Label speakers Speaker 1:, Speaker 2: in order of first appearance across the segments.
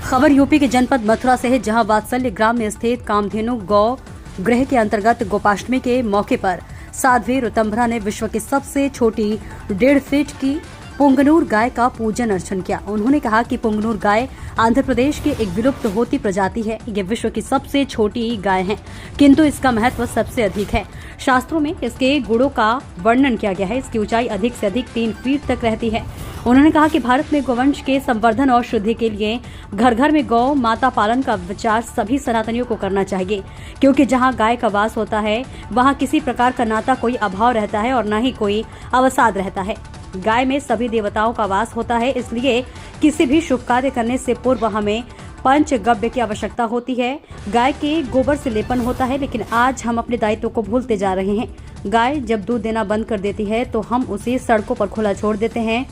Speaker 1: खबर यूपी के जनपद मथुरा से है, जहां वात्सल्य ग्राम में स्थित कामधेनु गौ गृह के अंतर्गत गोपाष्टमी के मौके पर साध्वी ऋतंभरा ने विश्व की सबसे छोटी 1.5 फीट की पुंगनूर गाय का पूजन अर्चन किया। उन्होंने कहा कि पुंगनूर गाय आंध्र प्रदेश की एक विलुप्त होती प्रजाति है। ये विश्व की सबसे छोटी गाय है, किंतु इसका महत्व सबसे अधिक है। शास्त्रों में इसके गुणों का वर्णन किया गया है। इसकी ऊंचाई अधिक से अधिक 3 फीट तक रहती है। उन्होंने कहा कि भारत में गोवंश के संवर्धन और शुद्धि के लिए घर घर में गौ माता पालन का विचार सभी सनातनियों को करना चाहिए, क्योंकि जहां गाय का वास होता है वहां किसी प्रकार का ना कोई अभाव रहता है और न ही कोई अवसाद रहता है। गाय में सभी देवताओं का वास होता है, इसलिए किसी भी शुभ कार्य करने से पूर्व हमें पंचगव्य की आवश्यकता होती है। गाय के गोबर से लेपन होता है, लेकिन आज हम अपने दायित्व को भूलते जा रहे हैं। गाय जब दूध देना बंद कर देती है तो हम उसे सड़कों पर खुला छोड़ देते हैं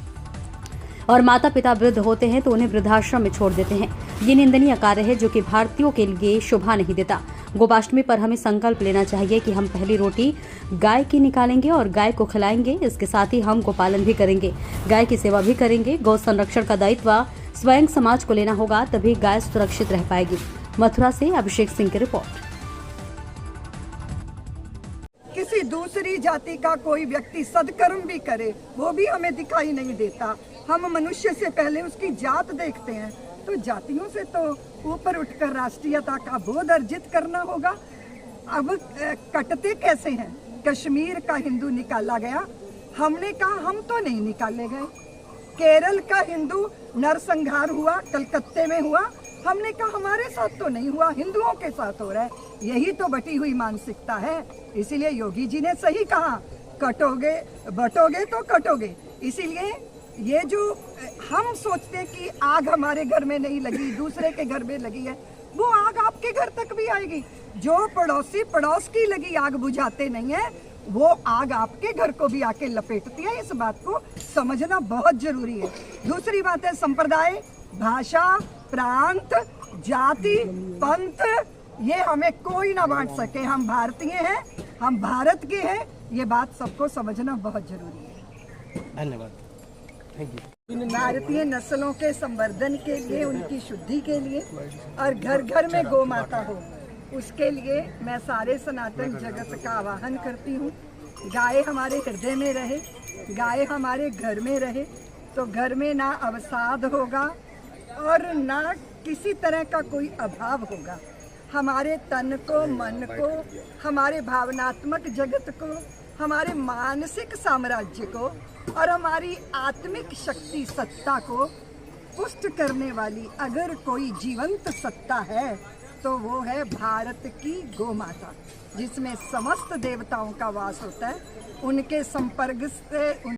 Speaker 1: और माता पिता वृद्ध होते हैं तो उन्हें वृद्धाश्रम में छोड़ देते हैं। ये निंदनीय कार्य है जो कि भारतीयों के लिए शोभा नहीं देता। गोपाष्टमी पर हमें संकल्प लेना चाहिए कि हम पहली रोटी गाय की निकालेंगे और गाय को खिलाएंगे। इसके साथ ही हम गोपालन भी करेंगे, गाय की सेवा भी करेंगे। गौ संरक्षण का दायित्व स्वयं समाज को लेना होगा, तभी गाय सुरक्षित रह पाएगी। मथुरा से अभिषेक सिंह की रिपोर्ट।
Speaker 2: किसी दूसरी जाति का कोई व्यक्ति सदकर्म भी करे, वो भी हमें दिखाई नहीं देता। हम मनुष्य से पहले उसकी जात देखते हैं, तो जातियों से तो ऊपर उठकर राष्ट्रीयता का बोध अर्जित करना होगा। अब कटते कैसे हैं? कश्मीर का हिंदू निकाला गया, हमने कहा हम तो नहीं निकाले गए। केरल का हिंदू नरसंहार हुआ, कलकत्ते में हुआ, हमने कहा हमारे साथ तो नहीं हुआ, हिंदुओं के साथ हो रहा है। यही तो बटी हुई मानसिकता है। इसीलिए योगी जी ने सही कहा, कटोगे बटोगे तो कटोगे। इसीलिए ये जो हम सोचते हैं कि आग हमारे घर में नहीं लगी, दूसरे के घर में लगी है, वो आग आपके घर तक भी आएगी। जो पड़ोसी पड़ोस की लगी आग बुझाते नहीं है, वो आग आपके घर को भी आके लपेटती है। इस बात को समझना बहुत जरूरी है। दूसरी बात है संप्रदाय, भाषा, प्रांत, जाति, पंथ, ये हमें कोई ना बांट सके। हम भारतीय हैं, हम भारत के हैं, ये बात सबको समझना बहुत जरूरी है।
Speaker 3: धन्यवाद।
Speaker 2: भारतीय नस्लों के संवर्धन के लिए, उनकी शुद्धि के लिए और घर घर में गौ माता हो, उसके लिए मैं सारे सनातन जगत का आह्वान करती हूँ। गाय हमारे हृदय में रहे, गाय हमारे घर में रहे, तो घर में ना अवसाद होगा और ना किसी तरह का कोई अभाव होगा। हमारे तन को, मन को, हमारे भावनात्मक जगत को, हमारे मानसिक साम्राज्य को और हमारी आत्मिक शक्ति सत्ता को पुष्ट करने वाली अगर कोई जीवंत सत्ता है तो वो है भारत की गौ माता, जिसमें समस्त देवताओं का वास होता है। उनके संपर्क से